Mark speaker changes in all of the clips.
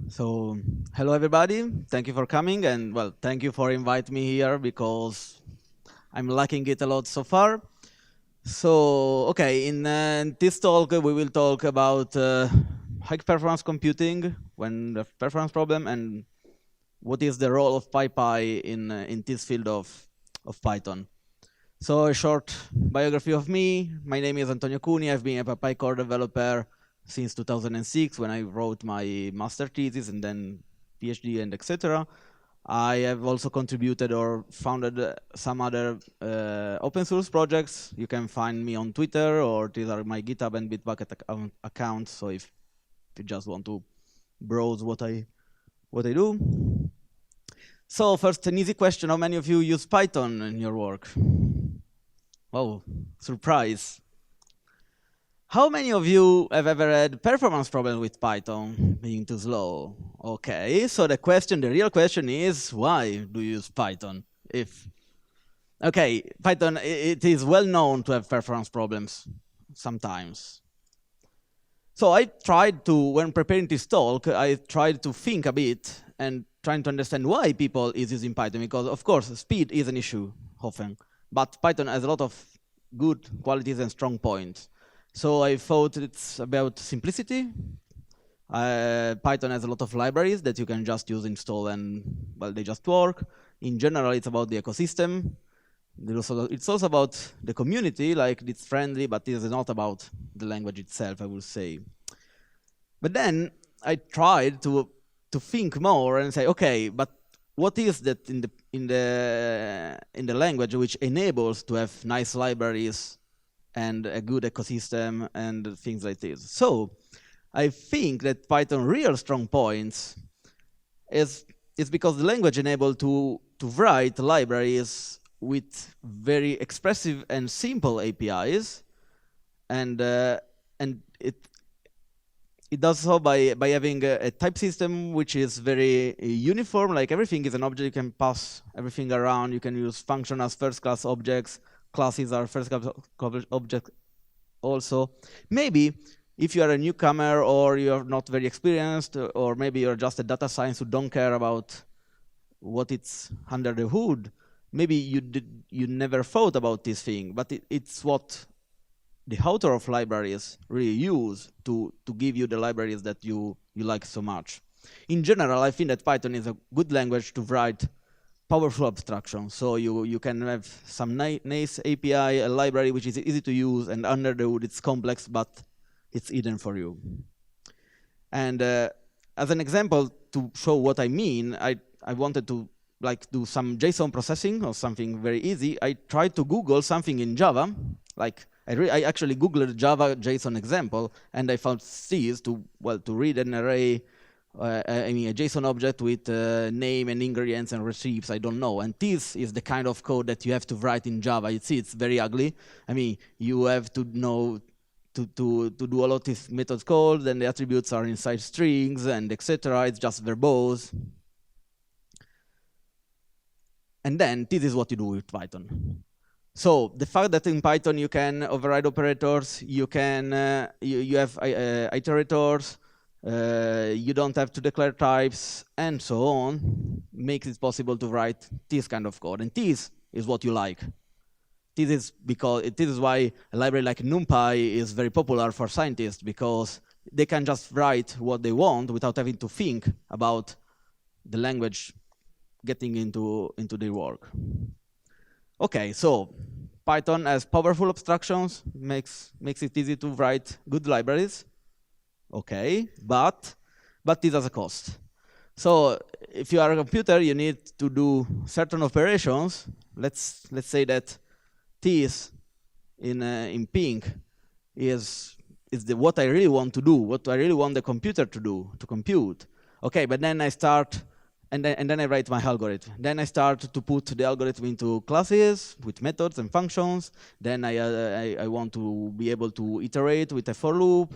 Speaker 1: So, hello everybody. Thank you for coming, and well, thank you for inviting me here because I'm liking it a lot so far. So, okay, in this talk we will talk about high performance computing when the performance problem and what is the role of PyPy in this field of Python. So, a short biography of me. My name is Antonio Cuni. I've been a PyPy core developer since 2006 when I wrote my master thesis and then PhD and etc. I have also contributed or founded some other open source projects. You can find me on Twitter, or these are my GitHub and Bitbucket accounts. So if you just want to browse what I do. So first, an easy question: how many of you use Python in your work? Oh, surprise! How many of you have ever had performance problems with Python being too slow? Okay, so the real question is, why do you use Python? Okay, Python, it is well known to have performance problems sometimes. So I tried to, when preparing this talk, I tried to think a bit and trying to understand why people is using Python, because of course speed is an issue often, but Python has a lot of good qualities and strong points. So I thought it's about simplicity. Python has a lot of libraries that you can just use, install, and well, they just work. In general, it's about the ecosystem. It's also about the community, like it's friendly, but it is not about the language itself, I would say. But then I tried to think more and say, okay, but what is that in the language which enables to have nice libraries and a good ecosystem and things like this? So I think that Python real strong points is because the language enables to write libraries with very expressive and simple APIs, and it does so by having a type system which is very uniform. Like everything is an object, you can pass everything around. You can use functions as first-class objects. Classes are first-class objects also. Maybe if you are a newcomer or you're not very experienced, or maybe you're just a data science who don't care about what it's under the hood, maybe you never thought about this thing, but it's what the author of libraries really use to give you the libraries that you like so much. In general, I think that Python is a good language to write powerful abstraction. So you can have some nice API, a library which is easy to use, and under the hood it's complex, but it's hidden for you. And as an example to show what I mean, I wanted to do some JSON processing or something very easy. I tried to Google something in Java. I actually Googled Java JSON example, and I found these to read an array. I mean, a JSON object with name and ingredients and recipes, I don't know. And this is the kind of code that you have to write in Java. You see, it's very ugly. I mean, you have to know to do a lot of this method code, and the attributes are inside strings and etc. It's just verbose. And then this is what you do with Python. So the fact that in Python you can override operators, you can you have iterators. You don't have to declare types, and so on, makes it possible to write this kind of code. And this is what you like. This is why a library like NumPy is very popular for scientists, because they can just write what they want without having to think about the language getting into their work. Okay, so Python has powerful abstractions, makes it easy to write good libraries. Okay, but this has a cost. So if you are a computer, you need to do certain operations. Let's say that this in pink is what I really want to do, what I really want the computer to do, to compute. Okay, but then I start, and then I write my algorithm. Then I start to put the algorithm into classes with methods and functions. Then I want to be able to iterate with a for loop.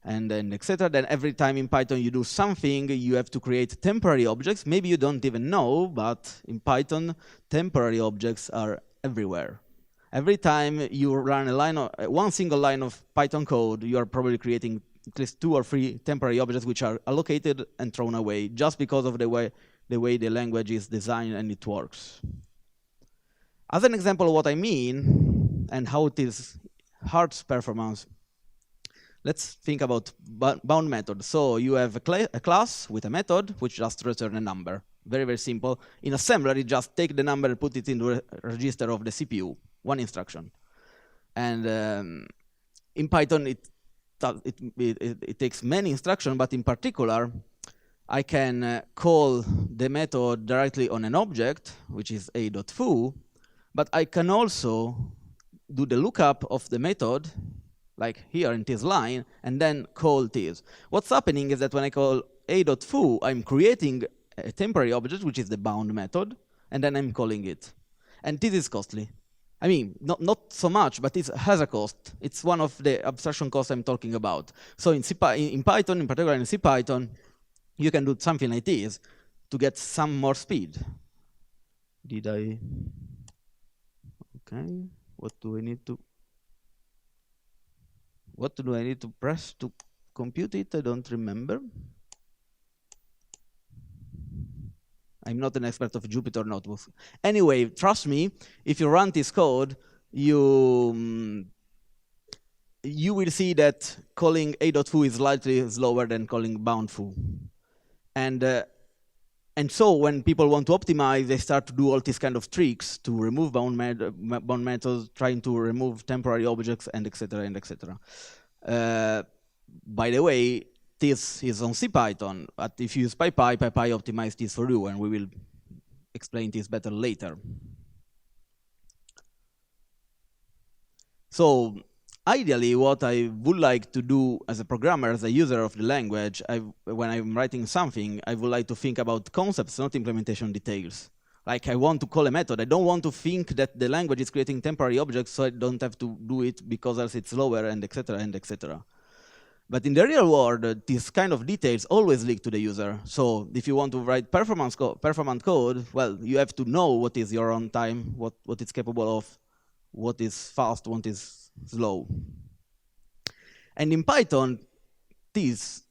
Speaker 1: and then etc. Then every time in Python you do something, you have to create temporary objects. Maybe you don't even know, but in Python, temporary objects are everywhere. Every time you run one single line of Python code, you are probably creating at least 2 or 3 temporary objects which are allocated and thrown away just because of the way the language is designed and it works. As an example of what I mean and how it is hard performance, let's think about bound methods. So you have a class with a method which just returns a number. Very, very simple. In assembler, you just take the number and put it into a register of the CPU. One instruction. And in Python, it takes many instructions, but in particular, I can call the method directly on an object, which is a.foo, but I can also do the lookup of the method, like here in this line, and then call this. What's happening is that when I call a.foo, I'm creating a temporary object, which is the bound method, and then I'm calling it. And this is costly. I mean, not so much, but it has a cost. It's one of the abstraction costs I'm talking about. So in Python, in particular in CPython, you can do something like this to get some more speed. Did I? Okay. What do I need to press to compute it? I don't remember. I'm not an expert of Jupyter notebooks. Anyway, trust me, if you run this code, you will see that calling a.foo is slightly slower than calling bound.foo. And so when people want to optimize, they start to do all these kind of tricks to remove bound methods, trying to remove temporary objects, and etc. and etc. By the way, this is on CPython, but if you use PyPy, PyPy optimizes this for you, and we will explain this better later. So ideally, what I would like to do as a programmer, as a user of the language, when I'm writing something, I would like to think about concepts, not implementation details. Like I want to call a method. I don't want to think that the language is creating temporary objects, so I don't have to do it because else it's slower, and etc. and etc. But in the real world, these kind of details always leak to the user. So if you want to write performant code, well, you have to know what is your runtime, what it's capable of, what is fast, what is slow. And in Python, this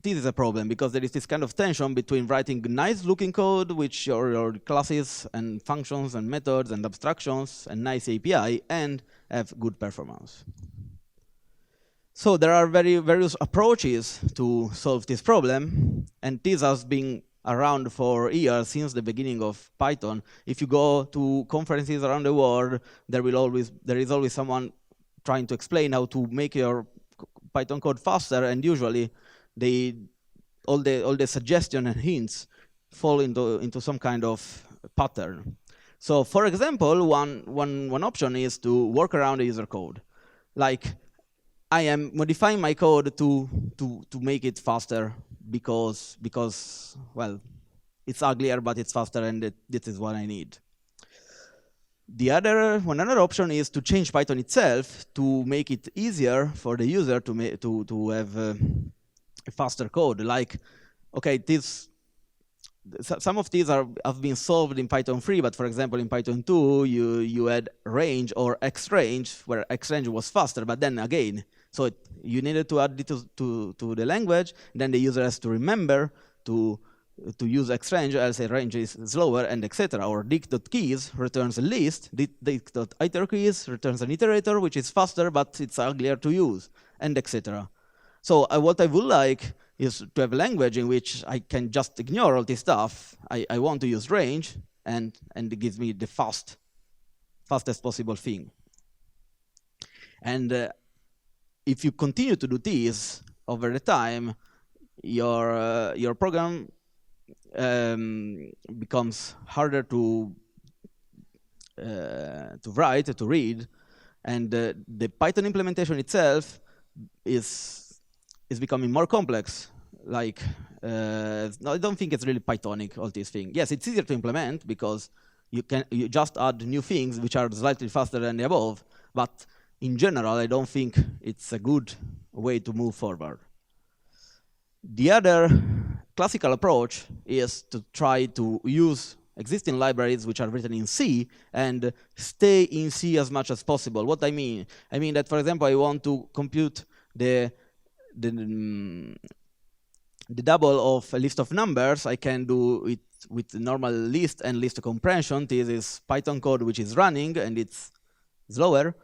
Speaker 1: is a problem because there is this kind of tension between writing nice-looking code, which your classes and functions and methods and abstractions and nice API, and have good performance. So there are various approaches to solve this problem, and this has been around for years, since the beginning of Python. If you go to conferences around the world, there is always someone trying to explain how to make your Python code faster, and usually all the suggestions and hints fall into some kind of pattern. So for example, one option is to work around the user code. Like I am modifying my code to make it faster because well, it's uglier, but it's faster, and this is what I need. Another option is to change Python itself to make it easier for the user to have a faster code. Like, okay, some of these have been solved in Python 3, but for example, in Python 2, you had range or xrange, where xrange was faster, but then again, so you needed to add it to the language, then the user has to remember to use xrange, else range is slower, and etc. Or dict.keys returns a list, dict.iterKeys returns an iterator, which is faster, but it's uglier to use, and etc. So what I would like is to have a language in which I can just ignore all this stuff. I want to use range, and it gives me the fastest possible thing. And if you continue to do this over the time, your program becomes harder to write, to read, and the Python implementation itself is becoming more complex. Like, I don't think it's really Pythonic, all these things. Yes, it's easier to implement because you just add new things which are slightly faster than the above, but in general, I don't think it's a good way to move forward. The other classical approach is to try to use existing libraries which are written in C and stay in C as much as possible. What I mean that, for example, I want to compute the double of a list of numbers. I can do it with normal list and list comprehension. This is Python code which is running and it's slower.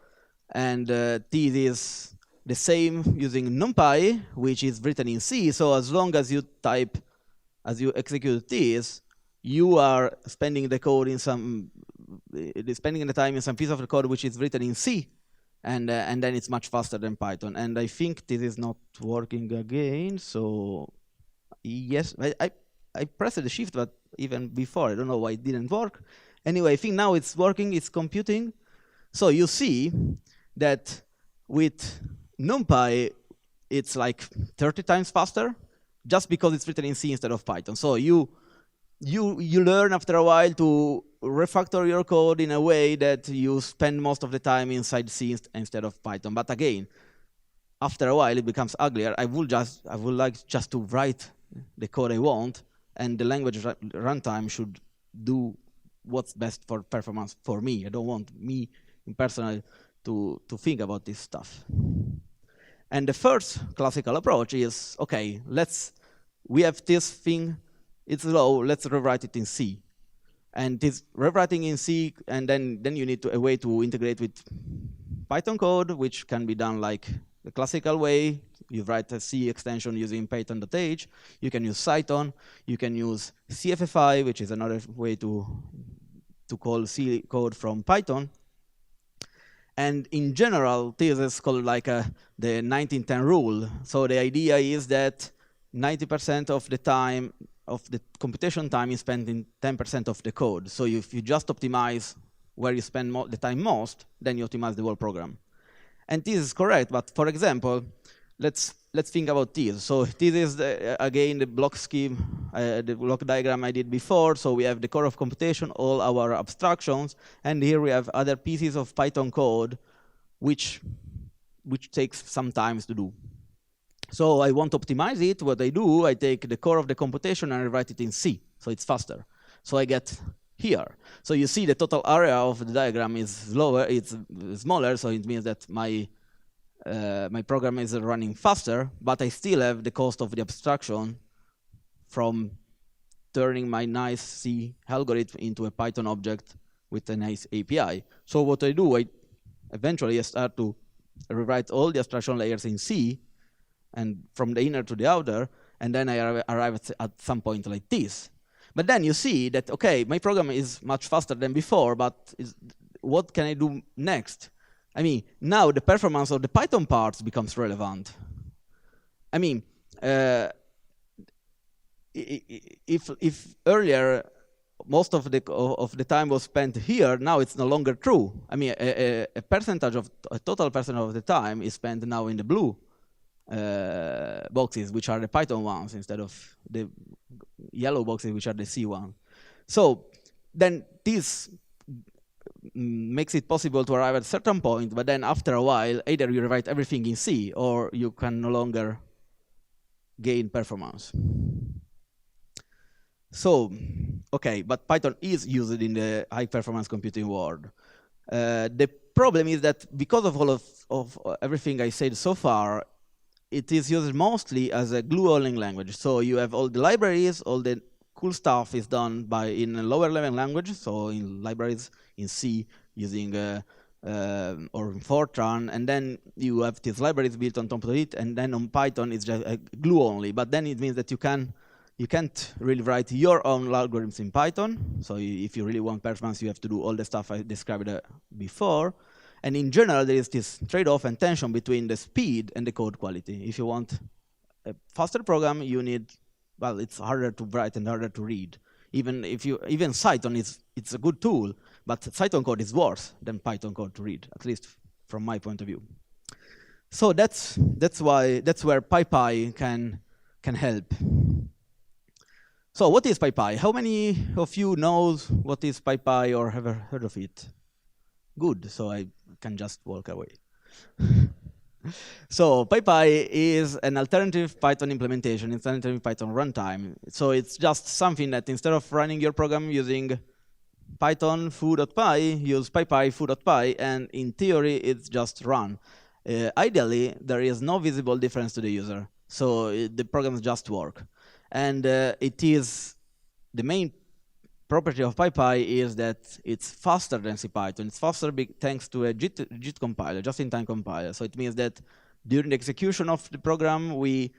Speaker 1: And this is the same using NumPy, which is written in C. So as long as you execute this, you are spending the code in spending the time in some piece of the code which is written in C, and then it's much faster than Python. And I think this is not working again. So yes, I pressed the shift, but even before, I don't know why it didn't work. Anyway, I think now it's working, it's computing. So you see that with NumPy, it's like 30 times faster, just because it's written in C instead of Python. So you learn after a while to refactor your code in a way that you spend most of the time inside C instead of Python. But again, after a while, it becomes uglier. I would like just to write the code I want, and the language runtime should do what's best for performance for me. I don't want me in personal to think about this stuff. And the first classical approach is, okay, we have this thing, it's slow, let's rewrite it in C. And this rewriting in C, and then you need a way to integrate with Python code, which can be done like the classical way. You write a C extension using python.h. You can use Cython. You can use CFFI, which is another way to call C code from Python. And in general, this is called like the 1910 rule. So the idea is that 90% of the time, of the computation time is spent in 10% of the code. So if you just optimize where you spend the time most, then you optimize the whole program. And this is correct, but for example, let's think about this. So this is, again, the block scheme, the block diagram I did before. So we have the core of computation, all our abstractions, and here we have other pieces of Python code, which takes some time to do. So I want to optimize it. What I do, I take the core of the computation and I write it in C, so it's faster. So I get here. So you see the total area of the diagram is lower, it's smaller, so it means that my program is running faster, but I still have the cost of the abstraction from turning my nice C algorithm into a Python object with a nice API. So what I do, I eventually start to rewrite all the abstraction layers in C, and from the inner to the outer, and then I arrive at some point like this. But then you see that, okay, my program is much faster than before, but what can I do next? I mean, now the performance of the Python parts becomes relevant. I mean, if earlier most of the time was spent here, now it's no longer true. I mean, a total percentage of the time is spent now in the blue boxes, which are the Python ones, instead of the yellow boxes, which are the C ones. So then this makes it possible to arrive at a certain point, but then after a while, either you rewrite everything in C, or you can no longer gain performance. So, okay, but Python is used in the high-performance computing world. The problem is that because of all of everything I said so far, it is used mostly as a glue-all-in language. So you have all the libraries, all the cool stuff is done in a lower-level language, so in libraries in C using or in Fortran, and then you have these libraries built on top of it, and then on Python it's just glue only. But then it means that you can't really write your own algorithms in Python. So if you really want performance, you have to do all the stuff I described before. And in general, there is this trade-off and tension between the speed and the code quality. If you want a faster program, you need, well, it's harder to write and harder to read. Even Cython it's a good tool, but Cython code is worse than Python code to read, at least from my point of view. So that's where PyPy can help. So what is PyPy? How many of you knows what is PyPy or have heard of it? Good, so I can just walk away. So PyPy is an alternative Python implementation, it's an alternative Python runtime. So it's just something that instead of running your program using Python foo.py, use PyPy foo.py, and in theory, it's just run. Ideally, there is no visible difference to the user, so the programs just work. And it is the main property of PyPy is that it's faster than CPython. It's faster thanks to a JIT compiler, just-in-time compiler. So it means that during the execution of the program, we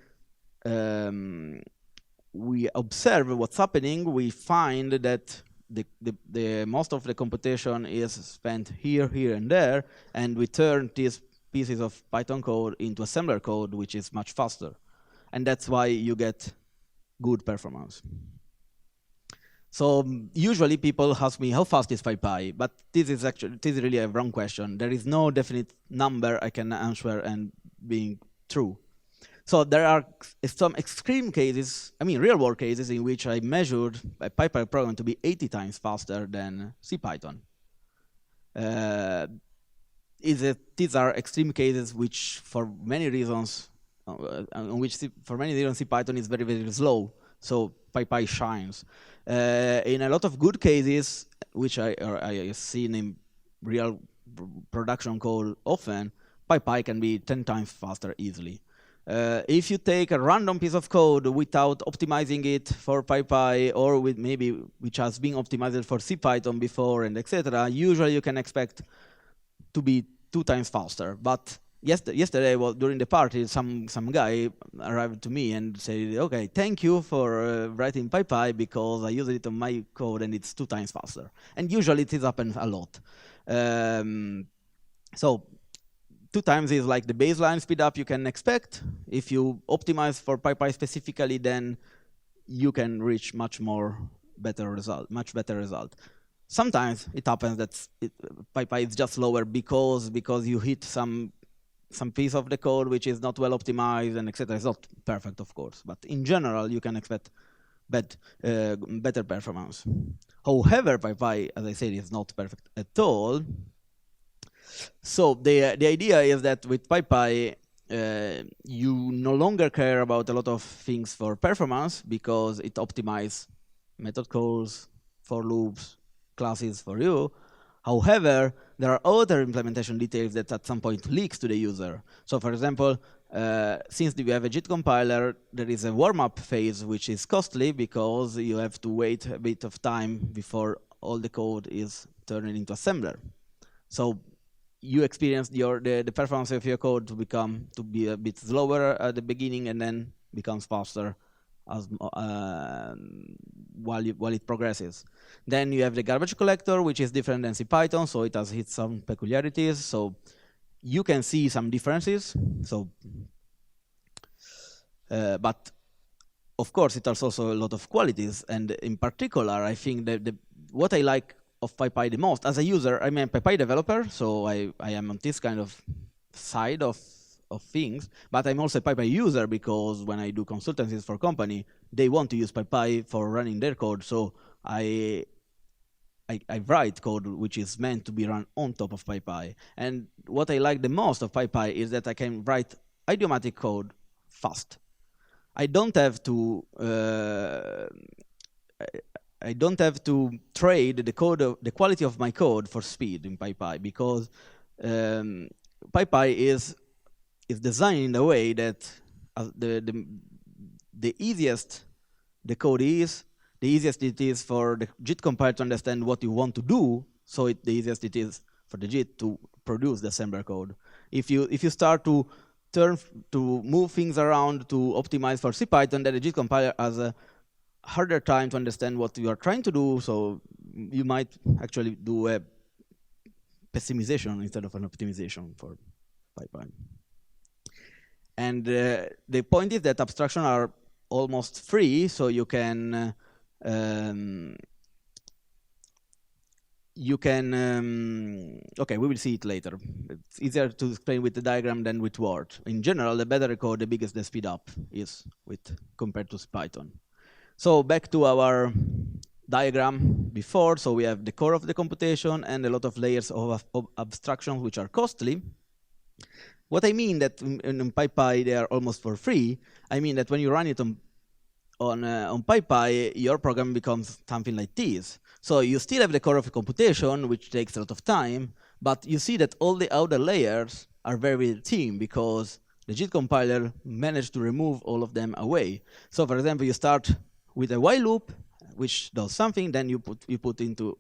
Speaker 1: observe what's happening. We find that the most of the computation is spent here, here, and there, and we turn these pieces of Python code into assembler code, which is much faster. And that's why you get good performance. So usually people ask me, how fast is PyPy? But this is really a wrong question. There is no definite number I can answer and being true. So there are some extreme cases, I mean real world cases in which I measured a PyPy program to be 80 times faster than CPython. These are extreme cases which for many reasons, CPython is very, very slow. So PyPy shines. In a lot of good cases, which I have seen in real production code often, PyPy can be 10 times faster easily. If you take a random piece of code without optimizing it for PyPy or with maybe which has been optimized for CPython before and etc., usually you can expect to be 2 times faster. But yesterday, well, during the party, some guy arrived to me and said, "Okay, thank you for writing PyPy because I use it on my code and it's 2 times faster." And usually it happens a lot. So 2 times is like the baseline speed up you can expect. If you optimize for PyPy specifically, then you can reach much better result. Sometimes it happens that PyPy is just slower because you hit some piece of the code which is not well optimized and etc. It's not perfect, of course, but in general you can expect better performance. However, PyPy, as I said, is not perfect at all. So the idea is that with PyPy, you no longer care about a lot of things for performance because it optimizes method calls, for loops, classes for you. However, there are other implementation details that at some point leaks to the user. So for example, since we have a JIT compiler, there is a warm-up phase which is costly because you have to wait a bit of time before all the code is turned into assembler. So you experience the performance of your code to be a bit slower at the beginning and then becomes faster as while it progresses. Then you have the garbage collector, which is different than CPython, so it has some peculiarities. So you can see some differences. So, but of course, it has also a lot of qualities. And in particular, I think that what I like of PyPy the most as a user, I'm a PyPy developer, so I am on this kind of side of things, but I'm also a PyPy user because when I do consultancies for company, they want to use PyPy for running their code. So I write code which is meant to be run on top of PyPy. And what I like the most of PyPy is that I can write idiomatic code fast. I don't have to trade the quality of my code for speed in PyPy because PyPy is designed in a way that the easiest the code is, the easiest it is for the JIT compiler to understand what you want to do. So the easiest it is for the JIT to produce the assembler code. If you start to move things around to optimize for CPython, then the JIT compiler has a harder time to understand what you are trying to do. So you might actually do a pessimization instead of an optimization for PyPy. And the point is that abstractions are almost free, so you can okay, we will see it later. It's easier to explain with the diagram than with Word. In general, the better code, the biggest the speed up is compared to Python. So back to our diagram before. So we have the core of the computation and a lot of layers of abstractions which are costly. What I mean that in PyPy they are almost for free, I mean that when you run it on PyPy, your program becomes something like this. So you still have the core of computation, which takes a lot of time, but you see that all the outer layers are very thin because the JIT compiler managed to remove all of them away. So for example, you start with a while loop, which does something, then you put into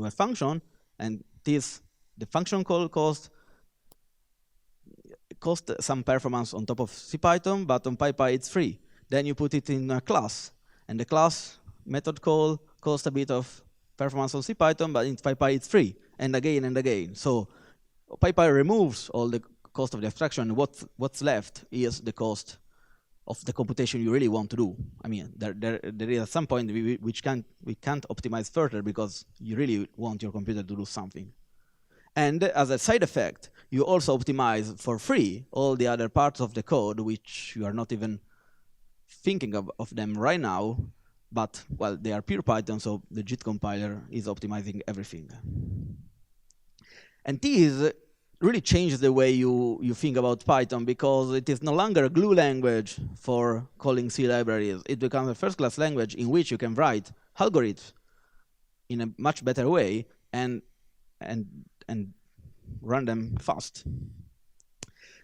Speaker 1: a function, and the function call cost some performance on top of CPython, but on PyPy it's free. Then you put it in a class, and the class method call costs a bit of performance on CPython, but in PyPy it's free, and again and again. So PyPy removes all the cost of the abstraction. What's left is the cost of the computation you really want to do. I mean, there is at some point we can't optimize further because you really want your computer to do something. And as a side effect, you also optimize for free all the other parts of the code which you are not even thinking of them right now, but well, they are pure Python, so the JIT compiler is optimizing everything. And this really changes the way you think about Python, because it is no longer a glue language for calling C libraries. It becomes a first-class language in which you can write algorithms in a much better way and run them fast.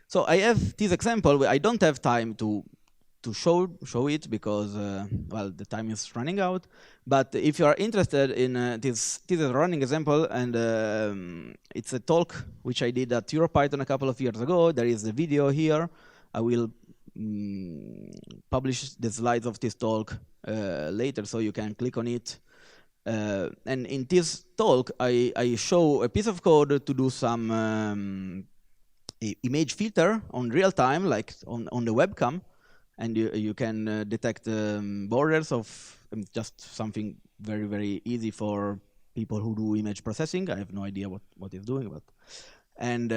Speaker 1: So I have this example. I don't have time to show it because well, the time is running out. But if you are interested in this is a running example, and it's a talk which I did at EuroPython a couple of years ago. There is a video here. I will publish the slides of this talk later, so you can click on it. And in this talk, I show a piece of code to do some image filter on real time, like on the webcam. And you can detect borders of just something very, very easy for people who do image processing. I have no idea what it's doing, but and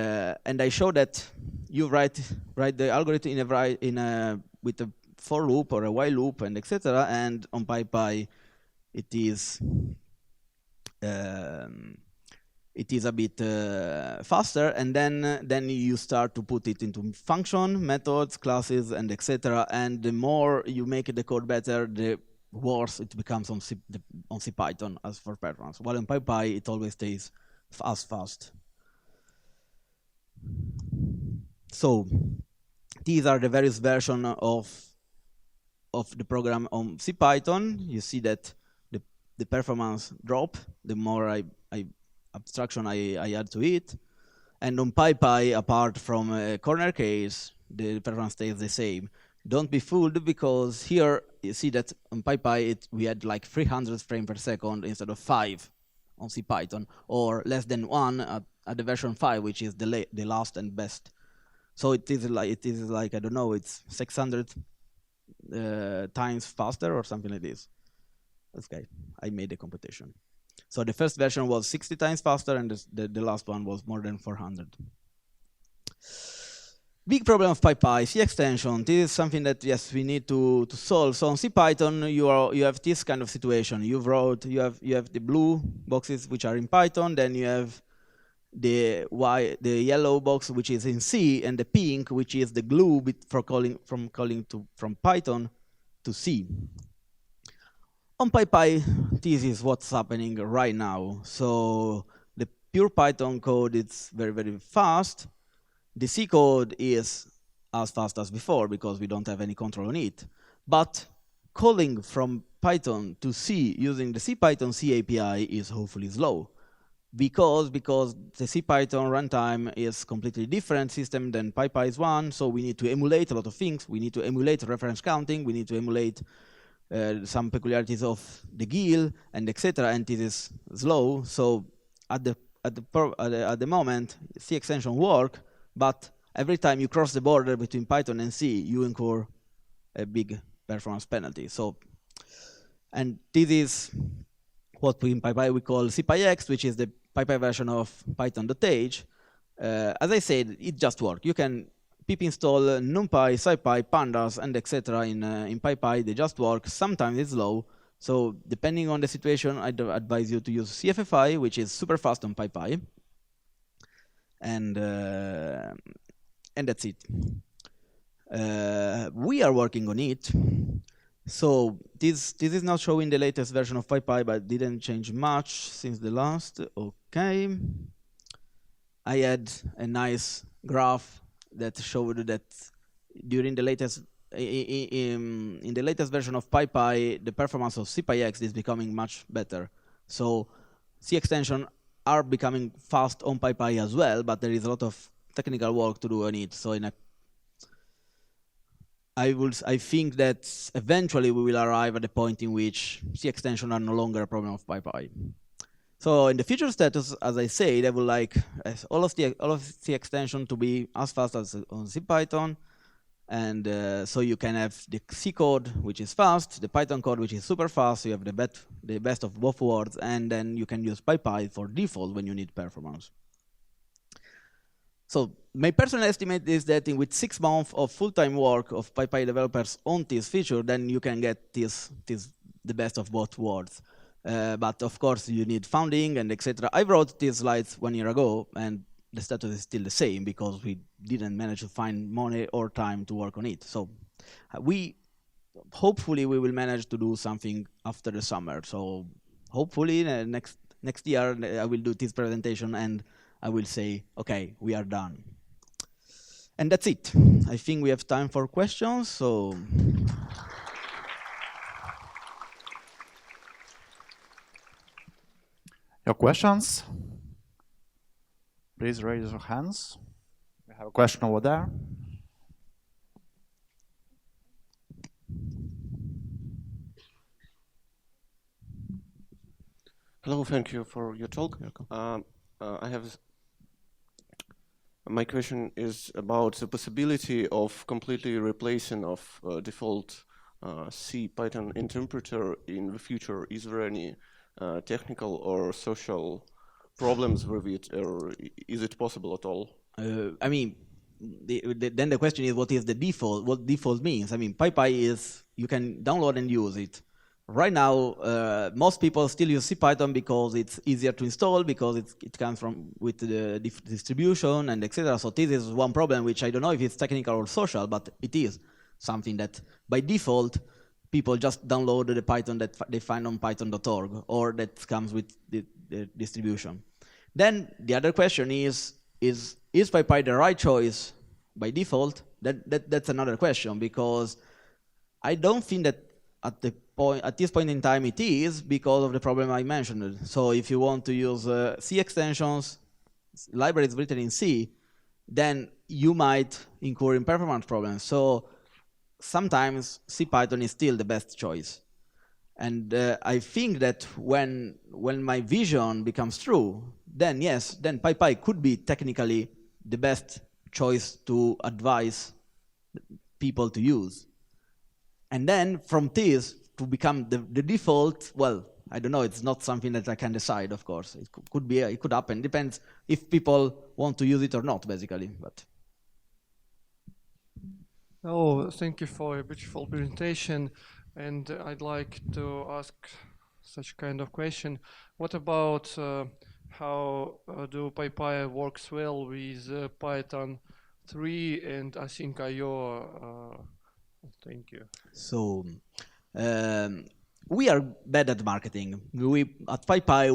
Speaker 1: I show that you write the algorithm with a for loop or a while loop and etc. And on PyPy, it is a bit faster, and then you start to put it into function, methods, classes, and etc. And the more you make the code better, the worse it becomes on CPython as for performance. While on PyPy, it always stays as fast. So these are the various versions of the program on CPython. You see that the performance drop the more abstraction I add to it. And on PyPy, apart from a corner case, the performance stays the same. Don't be fooled, because here you see that on PyPy we had like 300 frames per second instead of 5 on CPython, or less than 1 at the version 5, which is the last and best. So it is like I don't know, it's 600 times faster or something like this. Okay, I made the computation. So the first version was 60 times faster, and the last one was more than 400. Big problem of PyPy, C extension. This is something that, yes, we need to solve. So on CPython, you have this kind of situation. You have the blue boxes which are in Python, then you have the yellow box which is in C, and the pink which is the glue for from Python to C. On PyPy, this is what's happening right now. So the pure Python code is very, very fast. The C code is as fast as before because we don't have any control on it. But calling from Python to C using the CPython C API is hopefully slow, because the CPython runtime is completely different system than PyPy's one. So we need to emulate a lot of things. We need to emulate reference counting. We need to emulate some peculiarities of the GIL and etc. And this is slow. So at the moment, C extension work, but every time you cross the border between Python and C, you incur a big performance penalty. So, and this is what in PyPy we call CPyX, which is the PyPy version of Python.h. As I said, it just works. You can pip install NumPy, SciPy, Pandas, and etc. in PyPy. They just work. Sometimes it's slow. So depending on the situation, I'd advise you to use CFFI, which is super fast on PyPy. And And that's it. We are working on it. So this is not showing the latest version of PyPy, but didn't change much since the last. Okay. I had a nice graph that showed that during the latest in the latest version of PyPy, the performance of CPyX is becoming much better. So C extension are becoming fast on PyPy as well, but there is a lot of technical work to do on it. So I think that eventually we will arrive at the point in which C extension are no longer a problem of PyPy. So in the future status, as I said, I would like all of C extension to be as fast as on CPython. And so you can have the C code, which is fast, the Python code, which is super fast. So you have the best of both worlds. And then you can use PyPy for default when you need performance. So my personal estimate is that with 6 months of full-time work of PyPy developers on this feature, then you can get the best of both worlds. But of course, you need funding and etc. I wrote these slides 1 year ago, and the status is still the same because we didn't manage to find money or time to work on it. So hopefully we will manage to do something after the summer. So hopefully next year I will do this presentation and I will say, okay, we are done. And that's it. I think we have time for questions. So.
Speaker 2: Your questions? Please raise your hands. We have a question over there.
Speaker 3: Hello, thank you for your talk. My question is about the possibility of completely replacing of default C Python interpreter in the future. Is there any technical or social problems with it, or is it possible at all?
Speaker 1: I mean, then the question is, what is the default? What default means? I mean, PyPy is, you can download and use it. Right now, most people still use CPython because it's easier to install, because it comes with the distribution and etc. So this is one problem, which I don't know if it's technical or social, but it is something that by default, people just download the Python that they find on python.org or that comes with the distribution. Then the other question is PyPy the right choice by default? That's another question, because I don't think that at this point in time it is, because of the problem I mentioned. So if you want to use C extensions, libraries written in C, then you might incur in performance problems. So sometimes CPython is still the best choice. And I think that when my vision becomes true, then yes, then PyPy could be technically the best choice to advise people to use. And then from this to become the default, well, I don't know, it's not something that I can decide, of course. It could be, it could happen. Depends if people want to use it or not, basically. But.
Speaker 4: Oh, thank you for a beautiful presentation. And I'd like to ask such kind of question. What about how do PyPy works well with Python 3 and async IO? Thank you.
Speaker 1: So we are bad at marketing. At PyPy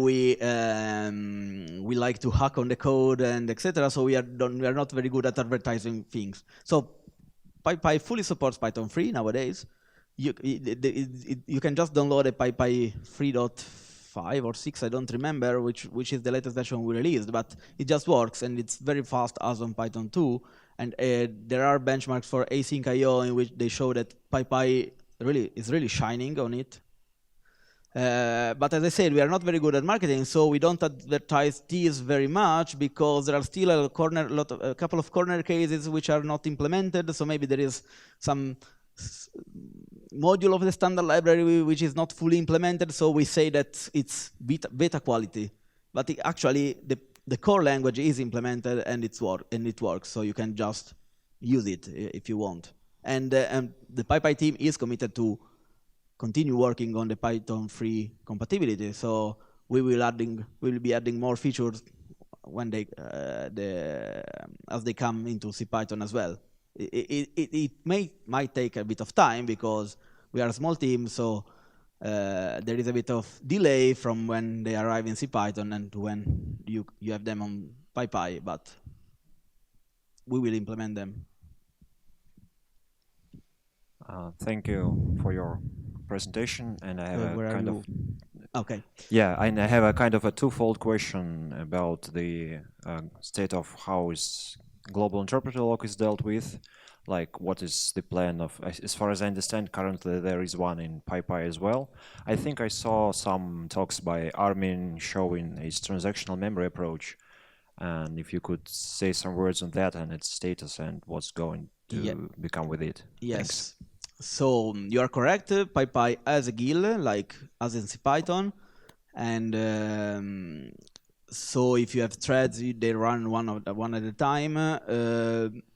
Speaker 1: we like to hack on the code and etc. So we are not very good at advertising things. So PyPy fully supports Python 3 nowadays. You can just download a PyPy 3.5 or 6, I don't remember which is the latest version we released, but it just works and it's very fast as on Python 2. And there are benchmarks for async IO in which they show that PyPy is really shining on it. But as I said, we are not very good at marketing, so we don't advertise these very much because there are still a couple of corner cases which are not implemented. So maybe there is some module of the standard library which is not fully implemented. So we say that it's beta quality, but actually the core language is implemented and it works. So you can just use it if you want. And the PyPy team is committed to continue working on the Python 3 compatibility. So we will be adding more features when they as they come into CPython as well. It might take a bit of time because we are a small team, so there is a bit of delay from when they arrive in CPython and to when you have them on PyPy, but we will implement them.
Speaker 5: Thank you for your presentation, and I have
Speaker 1: Where
Speaker 5: a
Speaker 1: are
Speaker 5: kind
Speaker 1: you?
Speaker 5: of
Speaker 1: Okay.
Speaker 5: yeah, and I have a kind of a twofold question about the state of how is global interpreter lock is dealt with. Like, what is the plan of? As far as I understand, currently there is one in PyPy as well. I think I saw some talks by Armin showing its transactional memory approach, and if you could say some words on that and its status and what's going to become with it.
Speaker 1: Yes.
Speaker 5: Thanks.
Speaker 1: So you are correct. PyPy has a GIL, like as in CPython, and so if you have threads, they run one at a time.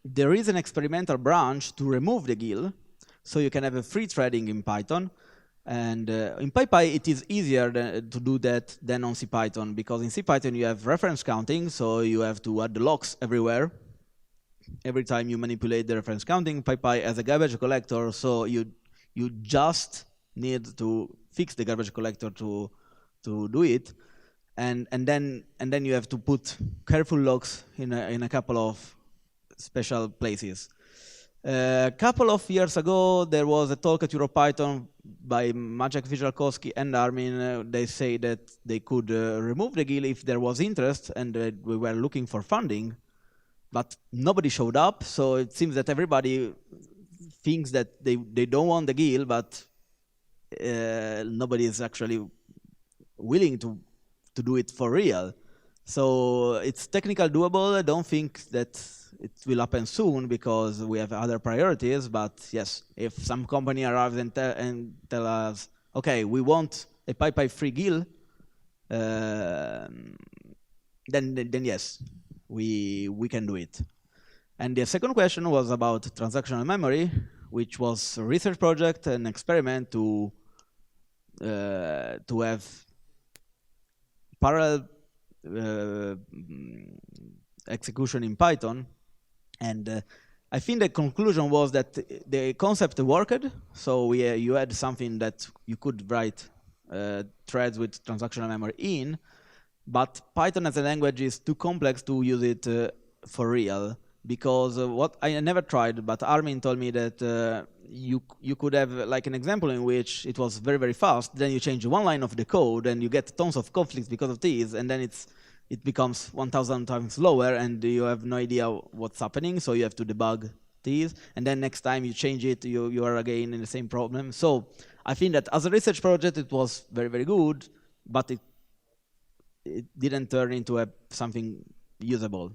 Speaker 1: There is an experimental branch to remove the GIL, so you can have a free threading in Python. And in PyPy, it is easier to do that than on CPython, because in CPython you have reference counting, so you have to add the locks everywhere. Every time you manipulate the reference counting, PyPy as a garbage collector, so you just need to fix the garbage collector to do it, and then you have to put careful locks in a couple of special places. A couple of years ago, there was a talk at EuroPython by Maciek Wichalkowski and Armin. They say that they could remove the GIL if there was interest, and we were looking for funding. But nobody showed up, so it seems that everybody thinks that they don't want the GIL, but nobody is actually willing to do it for real. So it's technically doable. I don't think that it will happen soon because we have other priorities. But yes, if some company arrives and tell us, okay, we want a PyPy free GIL, then yes, we can do it. And the second question was about transactional memory, which was a research project, an experiment to have parallel execution in Python. And I think the conclusion was that the concept worked. So you had something that you could write threads with transactional memory in, but Python as a language is too complex to use it for real. Because what I never tried, but Armin told me that you could have like an example in which it was very, very fast. Then you change one line of the code and you get tons of conflicts because of this, and then it becomes 1,000 times slower and you have no idea what's happening, so you have to debug these, and then next time you change it, you are again in the same problem. So I think that as a research project it was very, very good, but it didn't turn into something usable.